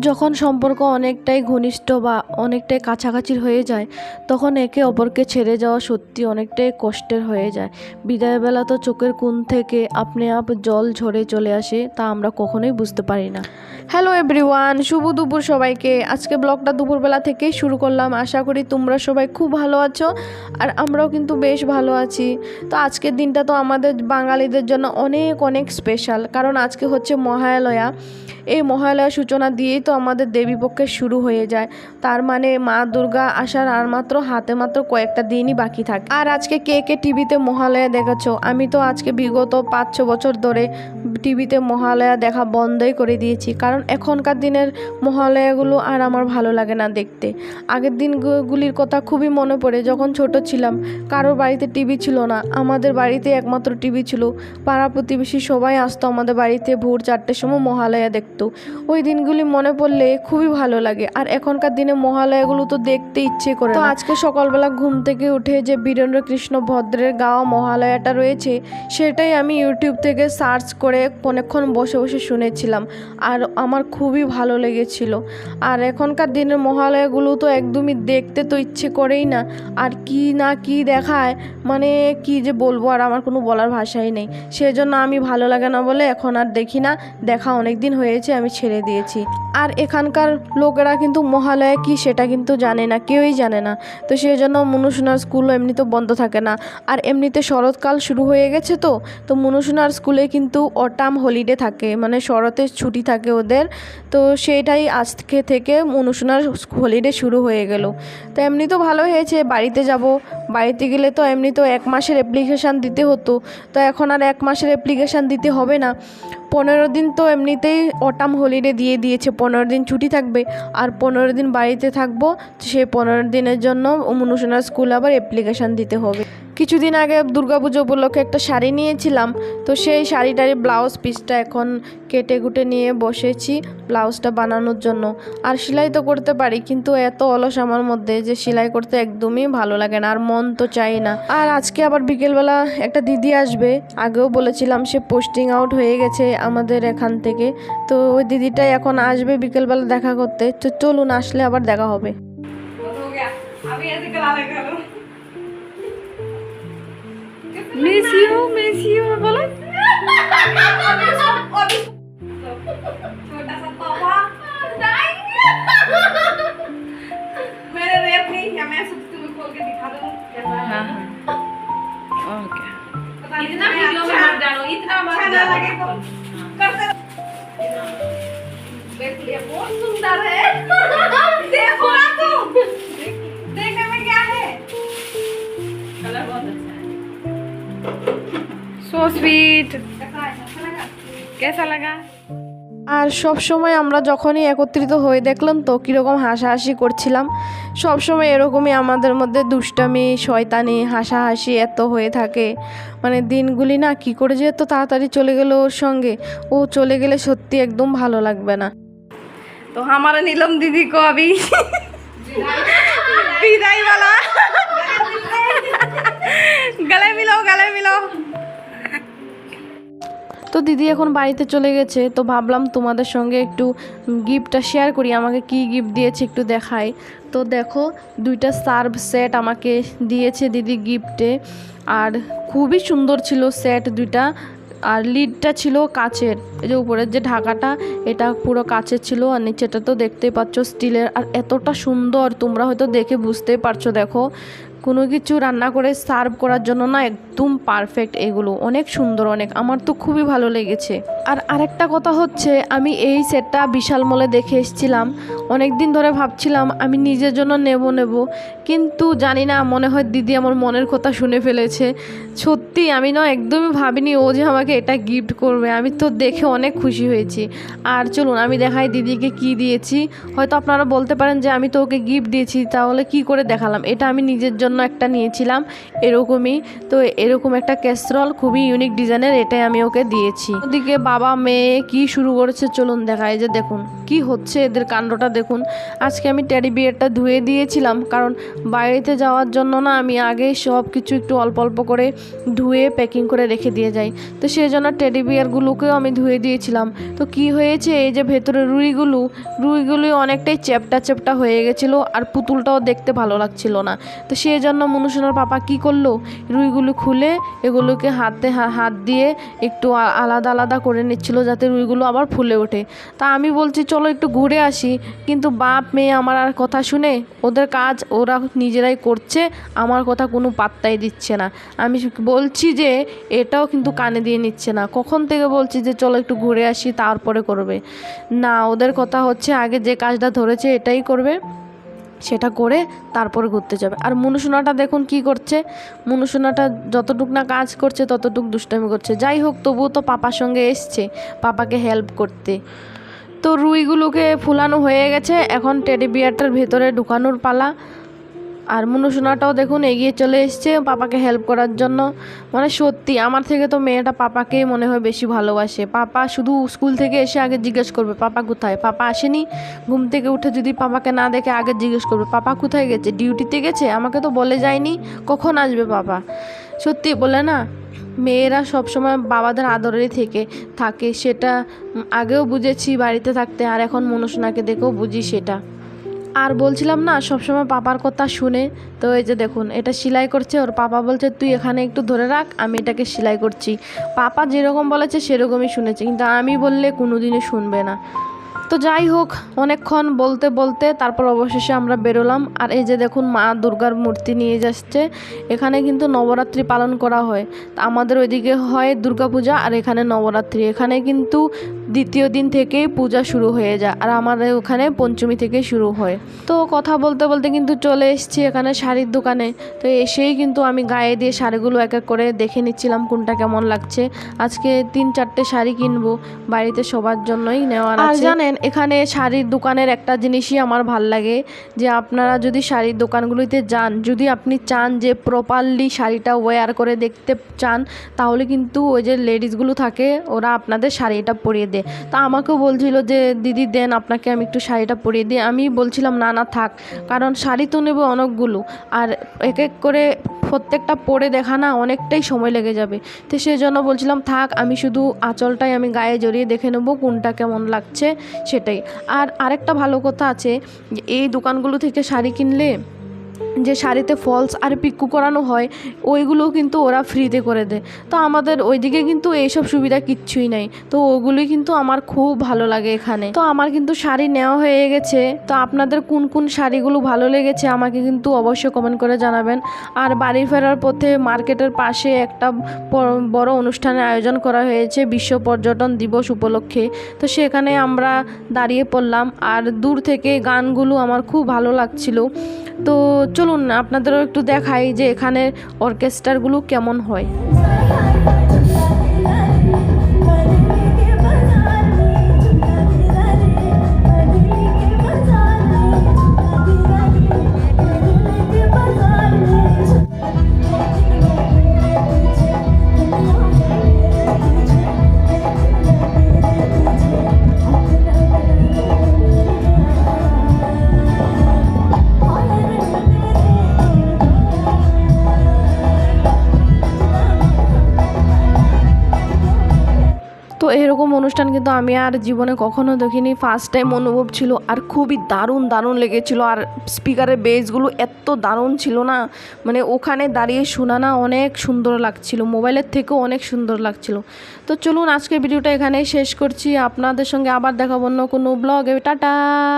যখন সম্পর্ক অনেকটাই ঘনিষ্ঠ বা অনেকটাই কাছাকাছির হয়ে যায় তখন একে অপরকে ছেড়ে যাওয়া সত্যি অনেকটাই কষ্টের হয়ে যায়। বিদায়বেলা তো চোখের কোণ থেকে আপনি আপ জল ঝরে চলে আসে, তা আমরা কখনোই বুঝতে পারি না। হ্যালো এভরিওয়ান, শুভ দুপুর সবাইকে। আজকে ব্লগটা দুপুরবেলা থেকেই শুরু করলাম। আশা করি তোমরা সবাই খুব ভালো আছো আর আমরাও কিন্তু বেশ ভালো আছি। তো আজকের দিনটা তো আমাদের বাঙালিদের জন্য অনেক অনেক স্পেশাল, কারণ আজকে হচ্ছে মহালয়া। এই মহালয়া সূচনা দিয়েই তো আমাদের দেবীপক্ষের শুরু হয়ে যায়। তার মানে মা দুর্গা আসার আর হাতে মাত্র কয়েকটা দিনই বাকি থাকে। আর আজকে কে কে টিভিতে মহালয়া দেখেছো? আমি তো আজকে বিগত 5-6 বছর ধরে টিভিতে মহালয়া দেখা বন্ধই করে দিয়েছি, কারণ এখনকার দিনের মহালয়াগুলো আর আমার ভালো লাগে না দেখতে। আগের দিনগুলির কথা খুবই মনে পড়ে। যখন ছোট ছিলাম কারোর বাড়িতে টিভি ছিল না, আমাদের বাড়িতে একমাত্র টিভি ছিল। পাড়া প্রতিবেশী সবাই আসতো আমাদের বাড়িতে ভোর 4টের সময় মহালয়া দেখতো। ওই দিনগুলি মনে পড়লে খুবই ভালো লাগে। আর এখনকার দিনে মহালয়াগুলো তো দেখতে ইচ্ছে করে। তো আজকে সকালবেলা ঘুম থেকে উঠে যে বীরেন্দ্র কৃষ্ণ ভদ্রের গাওয়া মহালয়াটা রয়েছে সেটাই আমি ইউটিউব থেকে সার্চ করে অনেকক্ষণ বসে বসে শুনেছিলাম, আর আমার খুবই ভালো লেগেছিল। আর এখনকার দিনের মহালয়াগুলো তো একদমই দেখতে তো ইচ্ছে করেই না। আর কি না কি দেখায়, মানে কি যে বলবো, আর আমার কোনো বলার ভাষাই নেই। সেজন্য আমি ভালো লাগে না বলে এখন আর দেখি না। দেখা অনেক দিন হয়েছে, আমি ছেড়ে দিয়েছি। আর এখানকার লোকেরা কিন্তু মহালয়া কি সেটা কিন্তু জানে না, কেউই জানে না। তো সেই জন্য মনুসোনার স্কুলও এমনিতেও বন্ধ থাকে না। আর এমনিতে শরৎকাল শুরু হয়ে গেছে, তো মনুসোনার স্কুলে কিন্তু অটাম হলিডে থাকে, মানে শরতের ছুটি থাকে ওদের। তো সেইটাই আজকে থেকে মনুসোনার হলিডে শুরু হয়ে গেল। তো এমনি তো ভালো হয়েছে, বাড়িতে যাব। বাড়িতে গেলে তো এমনি তো 1 মাসের অ্যাপ্লিকেশান দিতে হতো, তো এখন আর 1 মাসের অ্যাপ্লিকেশান দিতে হবে না। 15 দিন তো এমনিতেই অটাম হলিডে দিয়ে দিয়েছে, 15 দিন ছুটি থাকবে আর 15 দিন বাড়িতে থাকবো। সেই 15 দিনের জন্য মনুসোনার স্কুল আবার অ্যাপ্লিকেশান দিতে হবে। কিছুদিন আগে দুর্গাপুজো উপলক্ষে একটা শাড়ি নিয়েছিলাম, তো সেই শাড়িটার ব্লাউজ পিসটা এখন কেটে কুটে নিয়ে বসেছি ব্লাউজটা বানানোর জন্য। আর সেলাই তো করতে পারি, কিন্তু এত অলস আমার মধ্যে যে সেলাই করতে একদমই ভালো লাগে না, আর মন তো চাই না। আর আজকে আবার বিকেলবেলা একটা দিদি আসবে, আগেও বলেছিলাম, সে পোস্টিং আউট হয়ে গেছে আমাদের এখান থেকে। তো ওই দিদিটাই এখন আসবে বিকেলবেলা দেখা করতে। তো চলুন, আসলে আবার দেখা হবে। मिस यू बोलो। छोटा सा तोहफा मेरे रेप नहीं है, मैं सोचती तुम्हें खोल के दिखा दूं। हाँ ओके। पता नहीं इतना वीडियो में मत डालो, इतना मत लगे तो करते देख लिया, बहुत सुंदर है। देखो ना तुम, देखने में क्या है, कलर बहुत अच्छा है। So sweet. कैसा लगा? আর সব সময় আমরা যখনই একত্রিত হয়ে দেখলাম তো কীরকম হাসাহাসি করছিলাম। সব সময় এরকমই আমাদের মধ্যে দুষ্টামি, শয়তানি, হাসাহাসি এত হয়ে থাকে। মানে দিনগুলি না কি করে যে এত তাড়াতাড়ি চলে গেল ওর সঙ্গে। ও চলে গেলে সত্যি একদম ভালো লাগবে না। तो हमारा नीलम दीदी को अभी विदाई वाला गले मिलो, गले मिलो। তো দিদি এখন বাড়িতে চলে গেছে, তো ভাবলাম তোমাদের সঙ্গে একটু গিফটটা শেয়ার করি। আমাকে কি গিফট দিয়েছে একটু দেখাই। তো দেখো, 2টা সার্ভ সেট আমাকে দিয়েছে দিদি গিফটে, আর খুবই সুন্দর ছিল সেট 2টা। আর লিডটা ছিল কাচের, এই যে উপরের যে ঢাকাটা এটা পুরো কাচের ছিল, আর নিচেটা তো দেখতেই পাচ্ছ স্টিলের। আর এতটা সুন্দর, তোমরা হয়তো দেখে বুঝতেই পারছো। দেখো, কোনো কিছু রান্না করে সার্ভ করার জন্য না একদম পারফেক্ট। এগুলো অনেক সুন্দর, অনেক, আমার তো খুবই ভালো লেগেছে। আর আরেকটা কথা হচ্ছে, আমি এই সেটটা বিশাল মলে দেখে এসেছিলাম। অনেক দিন ধরে ভাবছিলাম আমি নিজের জন্য নেব, কিন্তু জানি না, মনে হয় দিদি আমার মনের কথা শুনে ফেলেছে। সত্যি আমি না একদমই ভাবিনি ও যে আমাকে এটা গিফট করবে। আমি তো দেখে অনেক খুশি হয়েছি। আর চলুন আমি দেখাই দিদিকে কি দিয়েছি। হয়তো আপনারা বলতে পারেন যে আমি তো ওকে গিফট দিয়েছি, তাহলে কি করে দেখালাম। এটা আমি নিজের জন্য একটা নিয়েছিলাম এরকমই। তো এরকম একটা ক্যাসরল খুবই ইউনিক ডিজাইনের, এটাই আমি ওকে দিয়েছি। ওদিকে বাবা মেয়ে কি শুরু করেছে চলুন দেখাই। যে দেখুন কি হচ্ছে এদের কাণ্ডটা দেখুন। আজকে আমি টেডি বিয়ারটা ধুয়ে দিয়েছিলাম, কারণ বাড়িতে যাওয়ার জন্য না আমি আগেই সব কিছু একটু অল্প অল্প করে ধুয়ে প্যাকিং করে রেখে দিয়ে যাই। তো সেই জন্য টেডি বিয়ারগুলোকেও আমি ধুয়ে দিয়েছিলাম। তো কি হয়েছে, এই যে ভেতরে রুইগুলো অনেকটাই চ্যাপ্টা হয়ে গেছিলো, আর পুতুলটাও দেখতে ভালো লাগছিল না। তো সেই জন্য মনুসোনার পাপা কি করলো, রুইগুলো খুলে এগুলোকে হাত দিয়ে একটু আলাদা করে নিচ্ছিল, যাতে রুইগুলো আবার ফুলে ওঠে। তা আমি বলছি চলো একটু ঘুরে আসি, কিন্তু বাপ মেয়ে আমার আর কথা শুনে, ওদের কাজ ওরা নিজেরাই করছে, আমার কথা কোনো পাত্তাই দিচ্ছে না। আমি বলছি যে এটাও কিন্তু কানে দিয়ে নিচ্ছে না। কখন থেকে বলছি যে চলো একটু ঘুরে আসি, তারপরে করবে না। ওদের কথা হচ্ছে আগে যে কাজটা ধরেছে এটাই করবে, সেটা করে তারপরে ঘুরতে যাবে। আর মনুসোনাটা দেখুন কি করছে, মনুসোনাটা যতটুক না কাজ করছে ততটুক দুষ্টামি করছে। যাই হোক, তবুও তো পাপার সঙ্গে এসছে পাপাকে হেল্প করতে। তো রুইগুলোকে ফুলানো হয়ে গেছে, এখন টেডি বিয়ারটার ভেতরে ঢুকানোর পালা। আর মনুসোনাটাও দেখুন এগিয়ে চলে এসছে পাপাকে হেল্প করার জন্য। মানে সত্যি আমার থেকে তো মেয়েটা পাপাকেই মনে হয় বেশি ভালোবাসে। পাপা শুধু স্কুল থেকে এসে আগে জিজ্ঞেস করবে পাপা কোথায়, পাপা আসেনি। ঘুম থেকে উঠে যদি পাপাকে না দেখে আগে জিজ্ঞেস করবে পাপা কোথায় গেছে, ডিউটিতে গেছে, আমাকে তো বলে যায়নি, কখন আসবে পাপা। সত্যি বলে না, মেয়েরা সবসময় বাবাদের আদরেই থাকে, সেটা আগেও বুঝেছি বাড়িতে থাকতে, আর এখন মনুসোনাকে দেখেও বুঝি সেটা। আর বলছিলাম না সবসময় পাপার কথা শুনে, তো এই যে দেখুন এটা সেলাই করছে, ওর পাপা বলছে তুই এখানে একটু ধরে রাখ, আমি এটাকে সেলাই করছি। পাপা যেরকম বলেছে সেরকমই শুনেছে, কিন্তু আমি বললে কোনোদিনই শুনবে না। তো যাই হোক, অনেকক্ষণ বলতে তারপর অবশেষে আমরা বেরোলাম। আর এই যে দেখুন মা দুর্গার মূর্তি নিয়ে যাচ্ছে। এখানে কিন্তু নবরাত্রি পালন করা হয়। আমাদের ওইদিকে হয় দুর্গাপূজা, আর এখানে নবরাত্রি। এখানে কিন্তু দ্বিতীয় দিন থেকেই পূজা শুরু হয়ে যায়, আর আমাদের ওখানে পঞ্চমী থেকে শুরু হয়। তো কথা বলতে কিন্তু চলে এসেছি এখানে শাড়ির দোকানে। তো এসেই কিন্তু আমি গায়ে দিয়ে শাড়িগুলো এক এক করে দেখে নিচ্ছিলাম কোনটা কেমন লাগছে। আজকে 3-4টে শাড়ি কিনবো, বাড়িতে সবার জন্যই নেওয়ার আছে। আর জানেন, এখানে শাড়ির দোকানের একটা জিনিসই আমার ভাল লাগে, যে আপনারা যদি শাড়ির দোকানগুলিতে যান, যদি আপনি চান যে প্রপারলি শাড়িটা ওয়্যার করে দেখতে চান, তাহলে কিন্তু ওই যে লেডিসগুলো থাকে ওরা আপনাদের শাড়িটা পরিয়ে দেয়। তা আমাকেও বলছিল যে দিদি দেন আপনাকে আমি একটু শাড়িটা পরিয়ে দিই। আমি বলছিলাম না থাক, কারণ শাড়ি তো নেবো অনেকগুলো, আর এক এক করে প্রত্যেকটা পরে দেখা না অনেকটাই সময় লেগে যাবে। তো সেই জন্য বলছিলাম থাক, আমি শুধু আঁচলটাই আমি গায়ে জড়িয়ে দেখে নেবো কোনটা কেমন লাগছে সেটাই। আর আরেকটা ভালো কথা আছে, যে এই দোকানগুলো থেকে শাড়ি কিনলে যে শাড়িতে ফলস আর পিকু করানো হয়, ওইগুলোও কিন্তু ওরা ফ্রিতে করে দেয়। তো আমাদের ওইদিকে কিন্তু এইসব সুবিধা কিচ্ছুই নাই। তো ওগুলোই কিন্তু আমার খুব ভালো লাগে এখানে। তো আমার কিন্তু শাড়ি নেওয়া হয়ে গেছে। তো আপনাদের কোন কোন শাড়িগুলো ভালো লেগেছে আমাকে কিন্তু অবশ্যই কমেন্ট করে জানাবেন। আর বাড়ি ফেরার পথে মার্কেটের পাশে একটা বড় অনুষ্ঠানের আয়োজন করা হয়েছে বিশ্ব পর্যটন দিবস উপলক্ষে। তো সেখানে আমরা দাঁড়িয়ে পড়লাম, আর দূর থেকে গানগুলো আমার খুব ভালো লাগছিল। তো চলুন আপনাদেরও একটু দেখাই যে এখানে অর্কেস্ট্রাগুলো কেমন হয়। তো এরকম অনুষ্ঠান কিন্তু আমি আর জীবনে কখনো দেখিনি, ফার্স্ট টাইম অনুভব ছিল। আর খুবই দারুণ লেগেছিল। আর স্পিকারের বেসগুলো এত দারুণ ছিল না, মানে ওখানে দাঁড়িয়ে শোনা না অনেক সুন্দর লাগছিল, মোবাইলের থেকেও অনেক সুন্দর লাগছিল। তো চলুন আজকের ভিডিওটা এখানেই শেষ করছি, আপনাদের সঙ্গে আবার দেখাবো অন্য কোনো ব্লগে। টাটা।